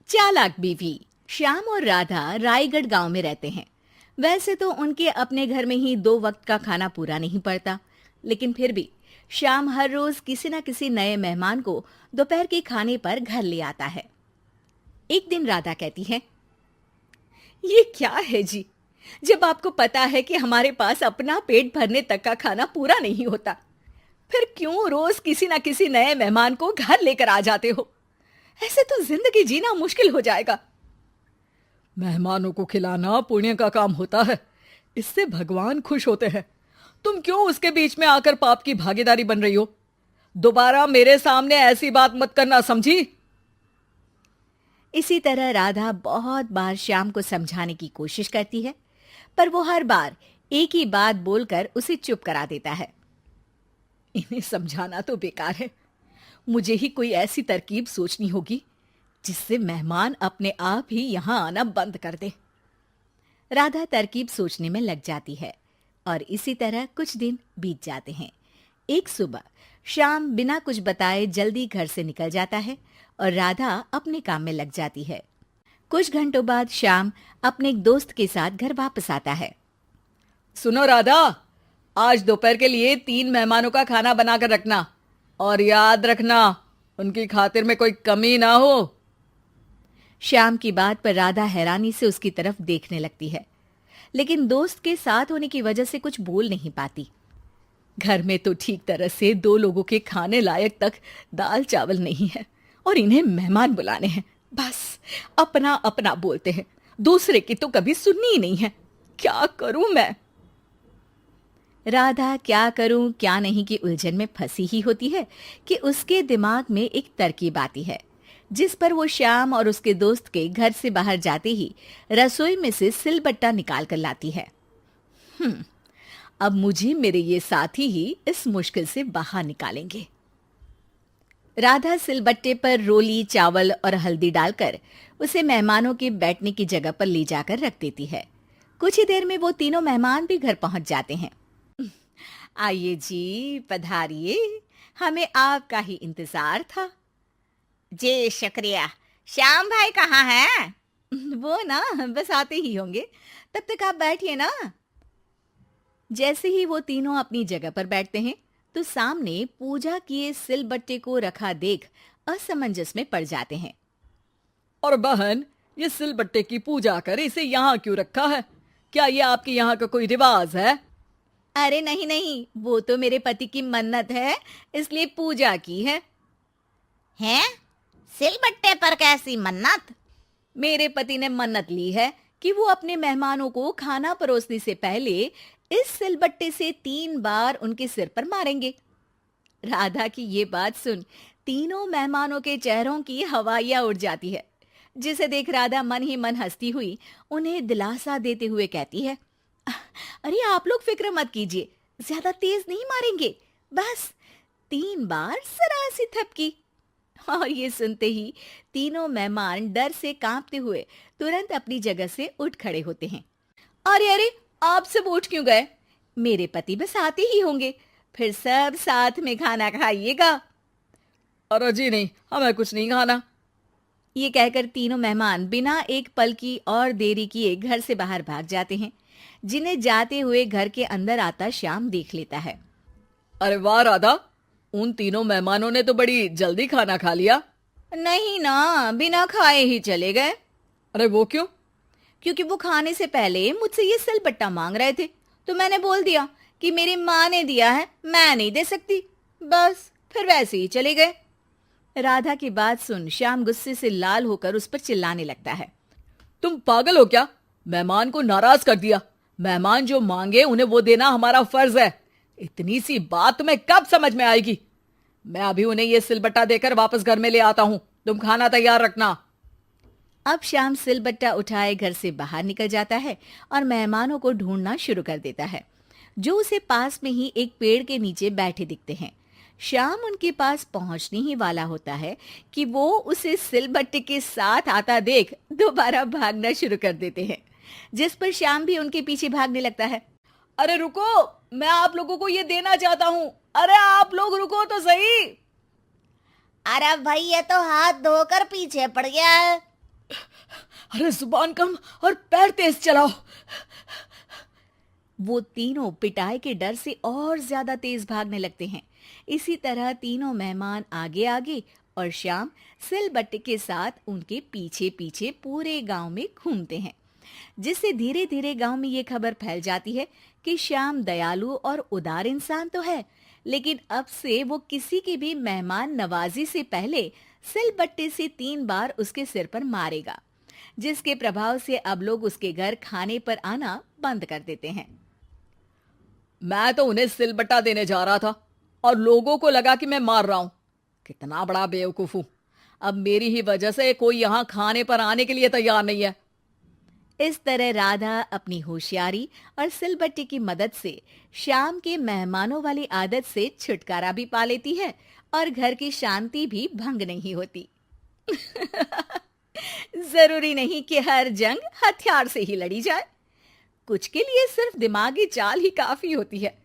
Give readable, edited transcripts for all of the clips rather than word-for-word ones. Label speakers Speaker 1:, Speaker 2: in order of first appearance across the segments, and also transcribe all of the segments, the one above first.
Speaker 1: चालाक बीवी। श्याम और राधा रायगढ़ गांव में रहते हैं। वैसे तो उनके अपने घर में ही 2 वक्त का खाना पूरा नहीं पड़ता, लेकिन फिर भी श्याम हर रोज किसी न किसी नए मेहमान को दोपहर के खाने पर घर ले आता है। एक दिन राधा कहती है, ये क्या है जी, जब आपको पता है कि हमारे पास अपना पेट भरने तक का खाना पूरा नहीं होता, फिर क्यों रोज किसी न किसी नए मेहमान को घर लेकर आ जाते हो? ऐसे तो जिंदगी जीना मुश्किल हो जाएगा।
Speaker 2: मेहमानों को खिलाना पुण्य का काम होता है, इससे भगवान खुश होते हैं। तुम क्यों उसके बीच में आकर पाप की भागीदारी बन रही हो? दोबारा मेरे सामने ऐसी बात मत करना, समझी?
Speaker 1: इसी तरह राधा बहुत बार श्याम को समझाने की कोशिश करती है, पर वो हर बार एक ही बात बोलकर उसे चुप करा देता है।
Speaker 2: इन्हें समझाना तो बेकार है। मुझे ही कोई ऐसी तरकीब सोचनी होगी जिससे मेहमान अपने आप ही यहां आना बंद कर दे।
Speaker 1: राधा तरकीब सोचने में लग जाती है और इसी तरह कुछ दिन बीत जाते हैं। एक सुबह श्याम बिना कुछ बताए जल्दी घर से निकल जाता है और राधा अपने काम में लग जाती है। कुछ घंटों बाद श्याम अपने एक दोस्त के साथ घर वापस आता है।
Speaker 2: सुनो राधा, आज दोपहर के लिए 3 मेहमानों का खाना बनाकर रखना, और याद रखना उनकी खातिर में कोई कमी ना हो।
Speaker 1: श्याम की बात पर राधा हैरानी से उसकी तरफ देखने लगती है, लेकिन दोस्त के साथ होने की वजह से कुछ बोल नहीं पाती।
Speaker 2: घर में तो ठीक तरह से 2 लोगों के खाने लायक तक दाल चावल नहीं है, और इन्हें मेहमान बुलाने हैं। बस अपना अपना बोलते हैं, दूसरे की तो कभी सुननी ही नहीं है। क्या करूं मैं?
Speaker 1: राधा क्या करूं क्या नहीं की उलझन में फंसी ही होती है कि उसके दिमाग में एक तरकीब आती है, जिस पर वो श्याम और उसके दोस्त के घर से बाहर जाते ही रसोई में से सिलबट्टा निकाल कर लाती है।
Speaker 2: अब मुझे मेरे ये साथी ही इस मुश्किल से बाहर निकालेंगे।
Speaker 1: राधा सिलबट्टे पर रोली, चावल और हल्दी डालकर उसे मेहमानों के बैठने की जगह पर ले जाकर रख देती है। कुछ ही देर में वो तीनों मेहमान भी घर पहुंच जाते हैं। आइए जी, पधारिए, हमें आपका ही इंतजार था।
Speaker 3: जी शुक्रिया। श्याम भाई कहाँ हैं?
Speaker 1: वो ना बस आते ही होंगे, तब तक आप बैठिए ना। जैसे ही वो तीनों अपनी जगह पर बैठते हैं तो सामने पूजा किए सिलबट्टे को रखा देख असमंजस में पड़ जाते हैं।
Speaker 2: और बहन, ये सिलबट्टे की पूजा कर इसे यहाँ क्यों रखा है? क्या ये आपके यहाँ का कोई रिवाज है?
Speaker 1: अरे नहीं नहीं, वो तो मेरे पति की मन्नत है, इसलिए पूजा की है।
Speaker 3: हैं? सिलबट्टे पर कैसी मन्नत?
Speaker 1: मेरे पति ने मन्नत ली है कि वो अपने मेहमानों को खाना परोसने से पहले इस सिलबट्टे से 3 बार उनके सिर पर मारेंगे। राधा की ये बात सुन तीनों मेहमानों के चेहरों की हवाइयां उड़ जाती है, जिसे देख राधा मन ही मन हंसती हुई उन्हें दिलासा देते हुए कहती है, अरे आप लोग फिक्र मत कीजिए, ज्यादा तेज नहीं मारेंगे, बस 3 बार जरा सी थपकी। और ये सुनते ही तीनों मेहमान डर से कांपते हुए तुरंत अपनी जगह से उठ खड़े होते हैं। अरे अरे, आप सब उठ क्यों गए? मेरे पति बस आते ही होंगे, फिर सब साथ में खाना खाइएगा।
Speaker 2: अरे जी नहीं, हमें कुछ नहीं खाना।
Speaker 1: ये कहकर तीनों मेहमान बिना एक पल की और देरी किए घर से बाहर भाग जाते हैं, जिन्हें जाते हुए घर के अंदर आता श्याम देख लेता है।
Speaker 2: अरे वाह राधा, उन तीनों मेहमानों ने तो बड़ी जल्दी खाना खा लिया।
Speaker 1: नहीं ना, बिना खाए ही चले गए।
Speaker 2: अरे वो क्यों?
Speaker 1: क्योंकि वो खाने से पहले मुझसे ये सिलबट्टा मांग रहे थे, तो मैंने बोल दिया कि मेरी माँ ने दिया है, मैं नहीं दे सकती। बस फिर वैसे ही चले गए। राधा की बात सुन श्याम गुस्से से लाल होकर उस पर चिल्लाने लगता है।
Speaker 2: तुम पागल हो क्या? मेहमान को नाराज कर दिया। मेहमान जो मांगे उन्हें वो देना हमारा फर्ज है। इतनी सी बात तुम्हें कब समझ में आएगी? मैं अभी उन्हें ये सिलबट्टा देकर वापस घर में ले आता हूं, तुम खाना तैयार रखना।
Speaker 1: अब श्याम सिलबट्टा उठाए घर से बाहर निकल जाता है और मेहमानों को ढूंढना शुरू कर देता है, जो उसे पास में ही एक पेड़ के नीचे बैठे दिखते हैं। श्याम उनके पास पहुंचने ही वाला होता है कि वो उसे सिलबट्टे के साथ आता देख दोबारा भागना शुरू कर देते हैं, जिस पर श्याम भी उनके पीछे भागने लगता है।
Speaker 2: अरे रुको, मैं आप लोगों को ये देना चाहता हूं। अरे आप लोग रुको तो सही।
Speaker 3: अरे भाई, ये तो हाथ धोकर पीछे पड़ गया है।
Speaker 2: अरे जुबान कम और पैर तेज चलाओ।
Speaker 1: वो तीनों पिटाई के डर से और ज्यादा तेज भागने लगते हैं। इसी तरह तीनों मेहमान आगे आगे और श्याम सिलबट्टे के साथ उनके पीछे पीछे पूरे गांव में घूमते हैं, जिससे धीरे धीरे गांव में ये खबर फैल जाती है कि श्याम दयालु और उदार इंसान तो है, लेकिन अब से वो किसी की भी मेहमान नवाजी से पहले सिलबट्टे से 3 बार उसके सिर पर मारेगा, जिसके प्रभाव से अब लोग उसके घर खाने पर आना बंद कर देते हैं।
Speaker 2: मैं तो उन्हें सिलबट्टा देने जा रहा था और लोगों को लगा कि मैं मार रहा हूं। कितना बड़ा बेवकूफ हूं। अब मेरी ही वजह से कोई यहां खाने पर आने के लिए तैयार नहीं है।
Speaker 1: इस तरह राधा अपनी होशियारी और सिलबट्टे की मदद से श्याम के मेहमानों वाली आदत से छुटकारा भी पा लेती है और घर की शांति भी भंग नहीं होती। जरूरी नहीं कि हर जंग हथियार से ही लड़ी जाए। कुछ के लिए सिर्फ दिमागी चाल ही काफी होती है,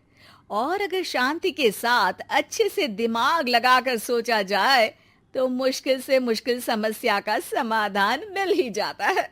Speaker 1: और अगर शांति के साथ अच्छे से दिमाग लगाकर सोचा जाए तो मुश्किल से मुश्किल समस्या का समाधान मिल ही जाता है।